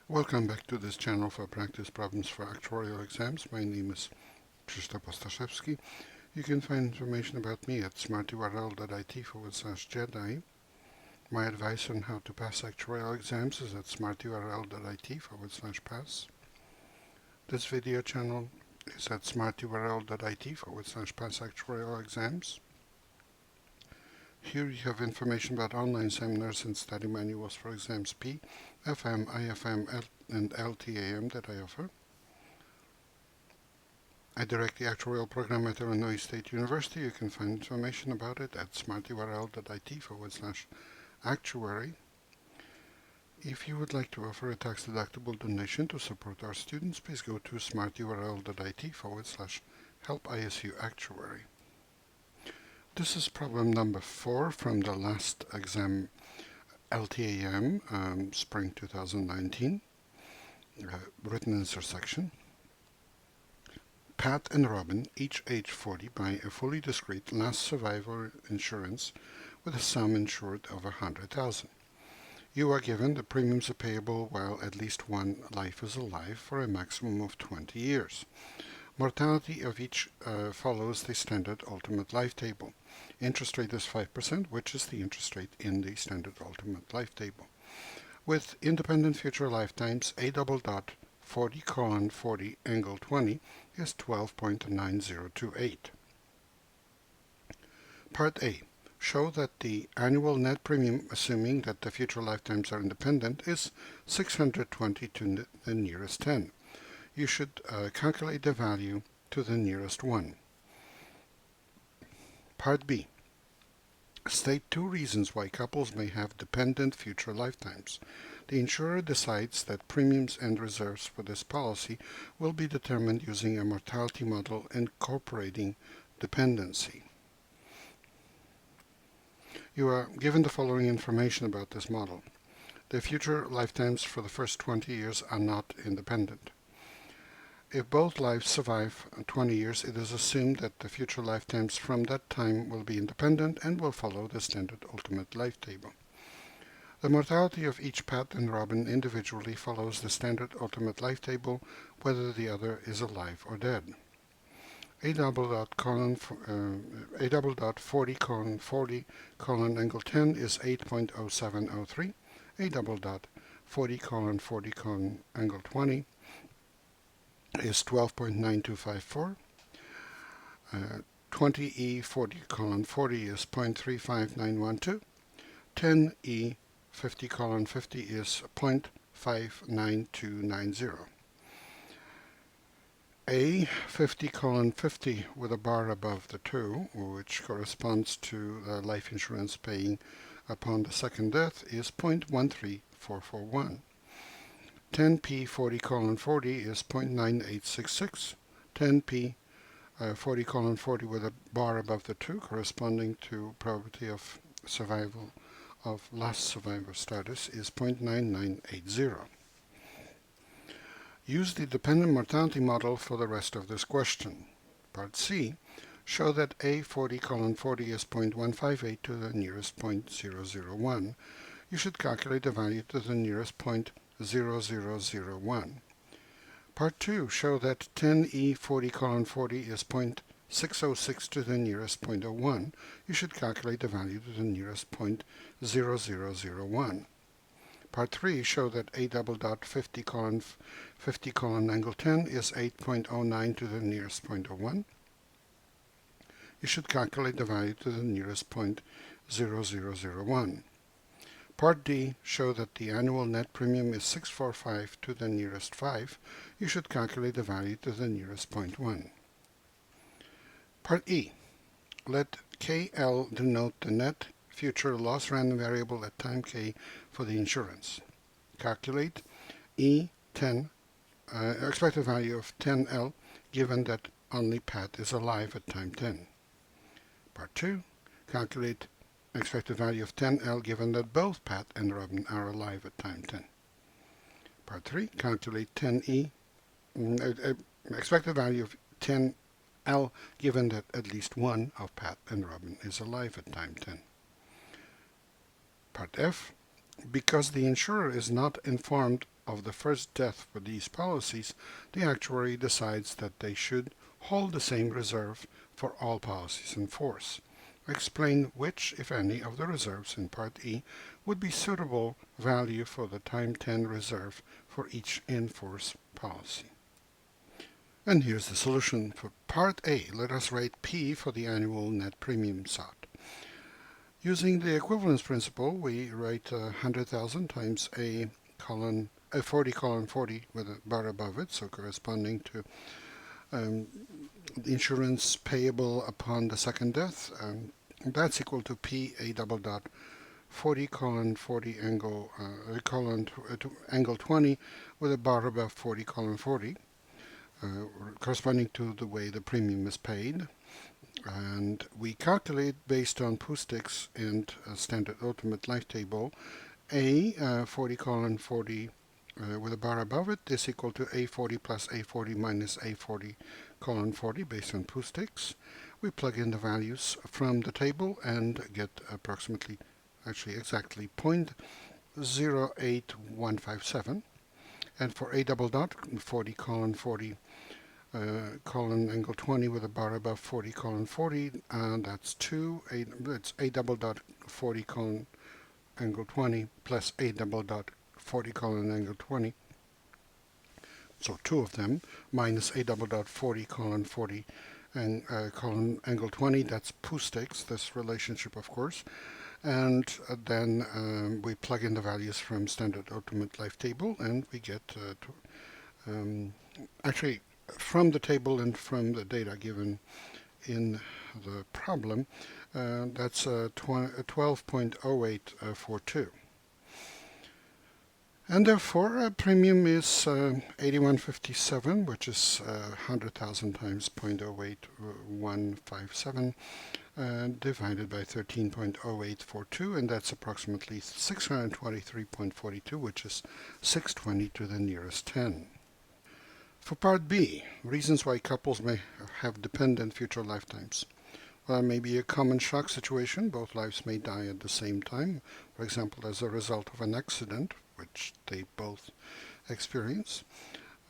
Welcome back to this channel for practice problems for actuarial exams. My name is Krzysztof Ostaszewski. You can find information about me at smarturl.it/Jedi. My advice on how to pass actuarial exams is at smarturl.it/pass. This video channel is at smarturl.it/pass actuarial exams. Here you have information about online seminars and study manuals for exams P, FM, IFM, and LTAM that I offer. I direct the actuarial program at Illinois State University. You can find information about it at smarturl.it/actuary. If you would like to offer a tax-deductible donation to support our students, please go to smarturl.it/help-ISU-actuary. This is problem number 4 from the last exam, LTAM, spring 2019, written answer section. Pat and Robin, each age 40, buy a fully discrete last survivor insurance with a sum insured of $100,000. You are given the premiums are payable while at least one life is alive for a maximum of 20 years. Mortality of each follows the standard ultimate life table. Interest rate is 5%, which is the interest rate in the standard ultimate life table. With independent future lifetimes, A:40:40 angle 20 is 12.9028. Part A. Show that the annual net premium, assuming that the future lifetimes are independent, is 620 to the nearest 10. You should calculate the value to the nearest 1. Part B. State 2 reasons why couples may have dependent future lifetimes. The insurer decides that premiums and reserves for this policy will be determined using a mortality model incorporating dependency. You are given the following information about this model. The future lifetimes for the first 20 years are not independent. If both lives survive 20 years, it is assumed that the future lifetimes from that time will be independent and will follow the standard ultimate life table. The mortality of each Pat and Robin individually follows the standard ultimate life table, whether the other is alive or dead. A:40:40 10 is 8.0703. A:40:40 angle 20 is 12.9254. 20E:40:40 is 0.35912. 10E:50:50 is 0.59290. A:50:50 with a bar above the 2, which corresponds to the life insurance paying upon the second death, is 0.13441. 10P:40:40 is 0.9866. 10P:40:40 with a bar above the 2, corresponding to probability of survival of last survivor status, is 0.9980. Use the dependent mortality model for the rest of this question. Part C. Show that A:40:40 is 0.158 to the nearest 0.0001. You should calculate the value to the nearest 0.0001. Part 2. Show that 10E:40:40 is 0.606 to the nearest 0.01. You should calculate the value to the nearest 0.0001. Part 3. Show that A:50:50 angle 10 is 8.09 to the nearest 0.01. You should calculate the value to the nearest 0.0001. Part D. Show that the annual net premium is 645 to the nearest 5. You should calculate the value to the nearest 0.1. Part E. Let KL denote the net future loss random variable at time k for the insurance. Calculate E10 expected value of 10L given that only Pat is alive at time 10. Part 2. Calculate expected value of 10L given that both Pat and Robin are alive at time 10. Part 3. Calculate 10E expected value of 10L given that at least one of Pat and Robin is alive at time 10. Part F. Because the insurer is not informed of the first death for these policies, the actuary decides that they should hold the same reserve for all policies in force. Explain which, if any, of the reserves in Part E would be suitable value for the time 10 reserve for each in-force policy. And here's the solution. For Part A, let us write P for the annual net premium sought. Using the equivalence principle, we write 100,000 times A colon 40 colon 40 with a bar above it, so corresponding to insurance payable upon the second death. That's equal to P A double dot 40 colon 40 angle angle 20 with a bar above 40 colon 40, corresponding to the way the premium is paid. And we calculate based on Pustek's and standard ultimate life table A 40 colon 40 with a bar above it is equal to A40 plus A40 minus A40 colon 40 based on Pustek's. We plug in the values from the table and get approximately, exactly 0.08157. And for A double dot 40 colon 40 colon angle 20 with a bar above 40 colon 40, and that's 2. It's A double dot 40 colon angle 20 plus A double dot 40 colon angle 20. So two of them minus A double dot 40 colon 40 and colon angle 20. That's Pustek's, this relationship, of course. And then we plug in the values from standard ultimate life table, and we get from the table and from the data given in the problem, that's 12.0842. And therefore, premium is 81.57, which is 100,000 times 0.08157 divided by 13.0842, and that's approximately 623.42, which is 620 to the nearest 10. For Part B, reasons why couples may have dependent future lifetimes. Well, maybe a common shock situation. Both lives may die at the same time, for example, as a result of an accident, which they both experience.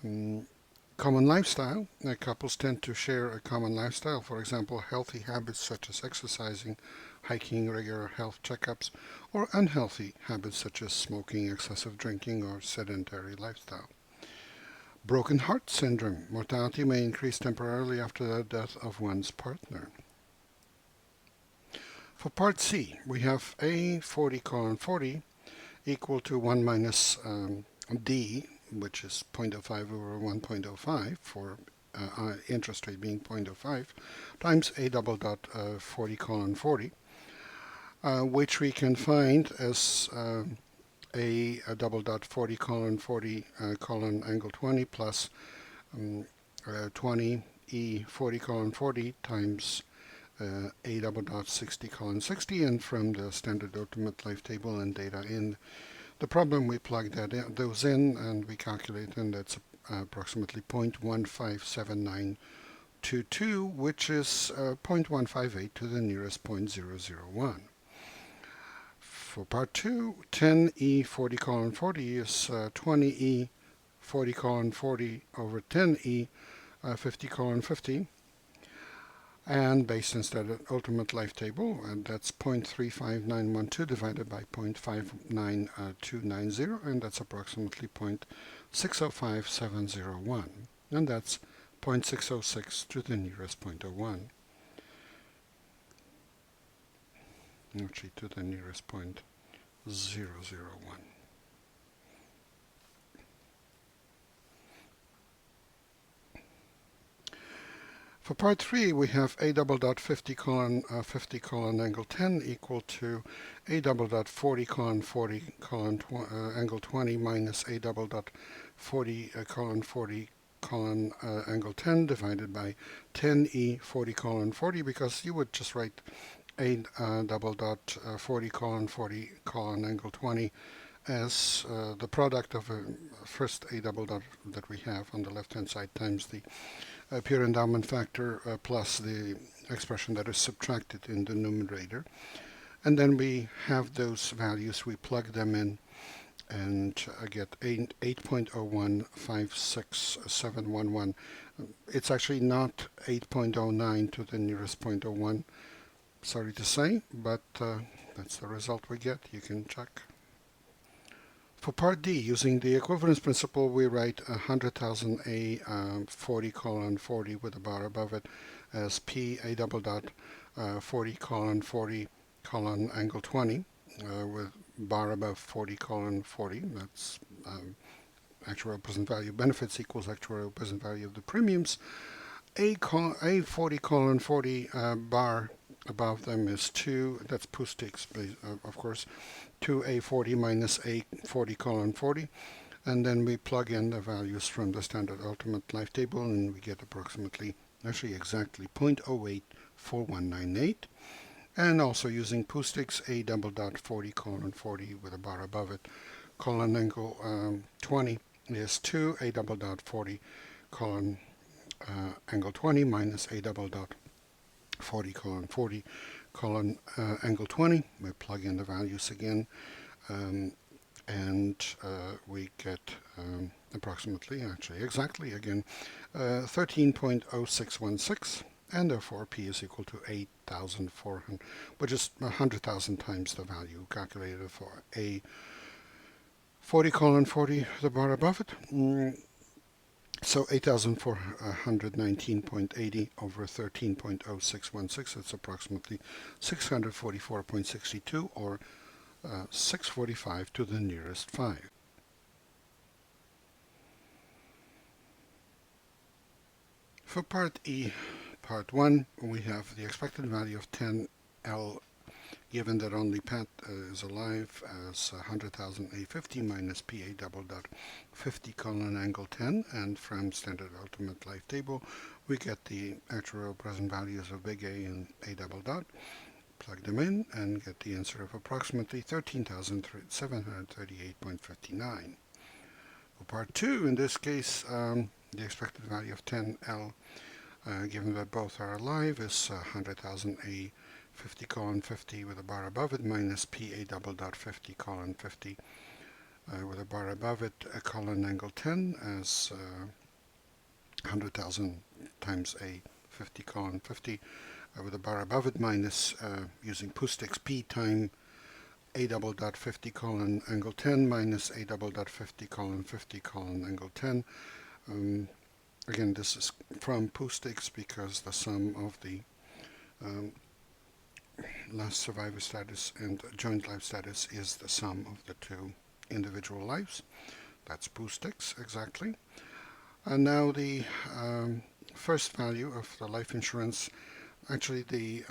Common lifestyle. Couples tend to share a common lifestyle, for example, healthy habits such as exercising, hiking, regular health checkups, or unhealthy habits such as smoking, excessive drinking, or sedentary lifestyle. Broken heart syndrome. Mortality may increase temporarily after the death of one's partner. For Part C, we have A 40 colon 40 equal to 1 minus D, which is 0.05 over 1.05 for interest rate being 0.05, times A double dot 40 colon 40, which we can find as A double dot 40 colon 40 colon angle 20 plus 20 E 40 colon 40 times A double dot 60 colon 60, and from the standard ultimate life table and data in the problem, we plug those in and we calculate, and that's approximately 0.157922, which is 0.158 to the nearest 0.001. For Part 2, 10E 40 colon 40 is 20E 40 colon 40 over 10E 50 colon 50. And based on standard ultimate life table, and that's 0.35912 divided by 0.59290, and that's approximately 0.605701, and that's 0.606 to the nearest 0.01, actually to the nearest 0.001. For Part 3, we have A double dot 50 colon angle 10 equal to A double dot 40 colon 40 colon angle 20 minus A double dot 40 colon 40 colon angle 10 divided by 10E 40 colon 40, because you would just write A double dot 40 colon 40 colon angle 20 as the product of a first A double dot that we have on the left-hand side times the pure endowment factor plus the expression that is subtracted in the numerator. And then we have those values, we plug them in and I get 8.0156711. It's actually not 8.09 to the nearest 0.01. Sorry to say, but that's the result we get. You can check. For part D, using the equivalence principle, we write 100,000 A 40 colon 40 with a bar above it as P A double dot 40 colon 40 colon angle 20 with bar above 40 colon 40. That's actuarial present value benefits equals actuarial present value of the premiums. A 40 colon 40 bar above them is 2, that's Pustik's, of course, 2A40 minus A40 colon 40, and then we plug in the values from the standard ultimate life table, and we get approximately, actually exactly 0.084198, and also using Pustik's A double dot 40 colon 40 with a bar above it, colon angle 20 is 2 A double dot 40 colon angle 20 minus A double dot 40 colon 40 colon angle 20. We plug in the values again, and we get approximately, actually exactly again, 13.0616, and therefore P is equal to 8,400, which is 100,000 times the value calculated for A 40 colon 40, the bar above it. So 8,419.80 over 13.0616, that's approximately 644.62, or 645 to the nearest 5. For part E, part 1, we have the expected value of 10L given that only Pat is alive as 100,000 A50 minus PA double dot 50 colon angle 10, and from standard ultimate life table we get the actuarial present values of big A and A double dot, plug them in and get the answer of approximately 13,738.59. For part 2, in this case, the expected value of 10L given that both are alive is 100,000 A 50 colon 50 with a bar above it minus PA double dot 50 colon 50 with a bar above it, a colon angle 10 as 100,000 times A 50 colon 50 with a bar above it minus using Pustik's P time A double dot 50 colon angle 10 minus A double dot 50 colon 50 colon angle 10. Again, this is from Pustik's because the sum of the last survivor status and joint life status is the sum of the two individual lives. That's Pustik's exactly. And now the first value of the life insurance, actually the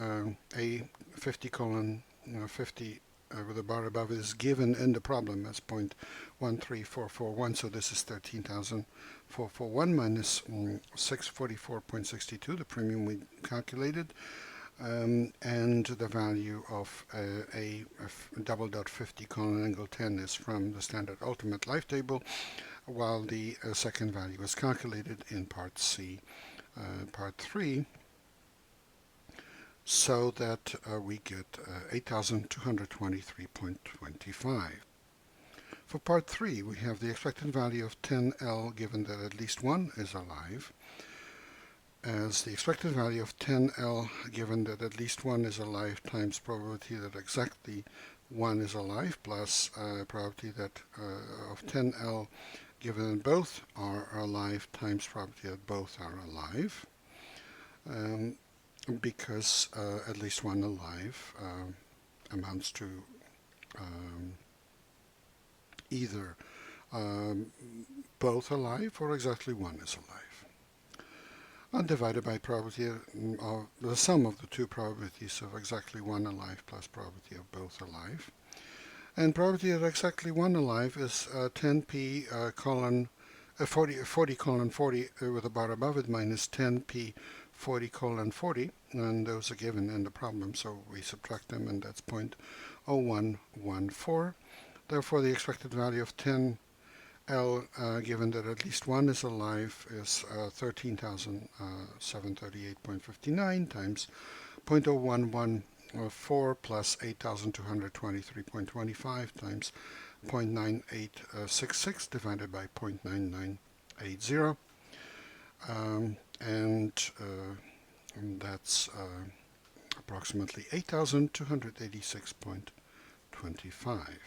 A50 colon 50 with a bar above it is given in the problem as 0.13441, so this is 13,441 minus 644.62, the premium we calculated. And the value of a double dot 50 colon angle 10 is from the standard ultimate life table, while the second value is calculated in part C, part 3, so that we get 8,223.25. For part 3, we have the expected value of 10L given that at least one is alive, as the expected value of 10L given that at least one is alive times probability that exactly one is alive plus probability that of 10L given that both are alive times probability that both are alive, because at least one alive amounts to either both alive or exactly one is alive. Divided by probability of the sum of the two probabilities of exactly one alive plus probability of both alive. And probability of exactly one alive is 10p colon 40 colon 40 with a bar above it minus 10p 40 colon 40, and those are given in the problem, so we subtract them, and that's 0.0114. Therefore, the expected value of 10L given that at least one is alive is 13,738.59 times 0.0114 plus 8,223.25 times 0.9866 divided by 0.9980, and that's approximately 8,286.25.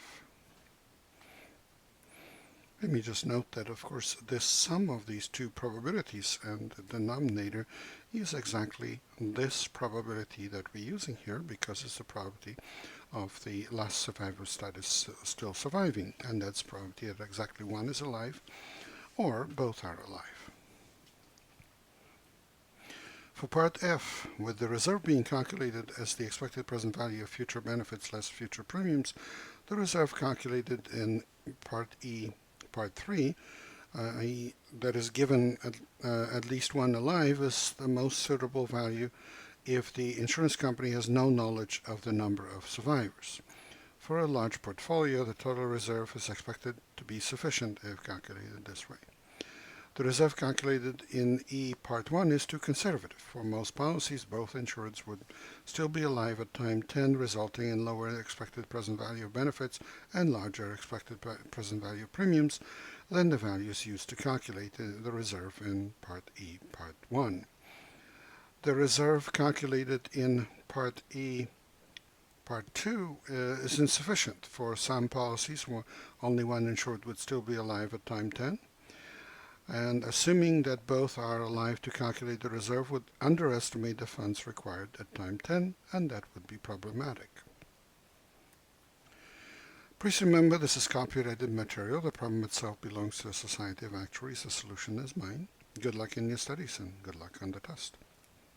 Let me just note that, of course, this sum of these two probabilities and the denominator is exactly this probability that we're using here, because it's the probability of the last survivor status still surviving, and that's probability that exactly one is alive or both are alive. For part F, with the reserve being calculated as the expected present value of future benefits less future premiums, the reserve calculated in part E, part 3, that is given at least one alive, is the most suitable value if the insurance company has no knowledge of the number of survivors. For a large portfolio, the total reserve is expected to be sufficient if calculated this way. The reserve calculated in E Part 1 is too conservative. For most policies, both insureds would still be alive at time 10, resulting in lower expected present value of benefits and larger expected present value of premiums than the values used to calculate the reserve in Part E Part 1. The reserve calculated in Part E Part 2 is insufficient. For some policies, only one insured would still be alive at time 10. And assuming that both are alive to calculate the reserve would underestimate the funds required at time 10, and that would be problematic. Please remember, this is copyrighted material. The problem itself belongs to the Society of Actuaries. The solution is mine. Good luck in your studies and good luck on the test.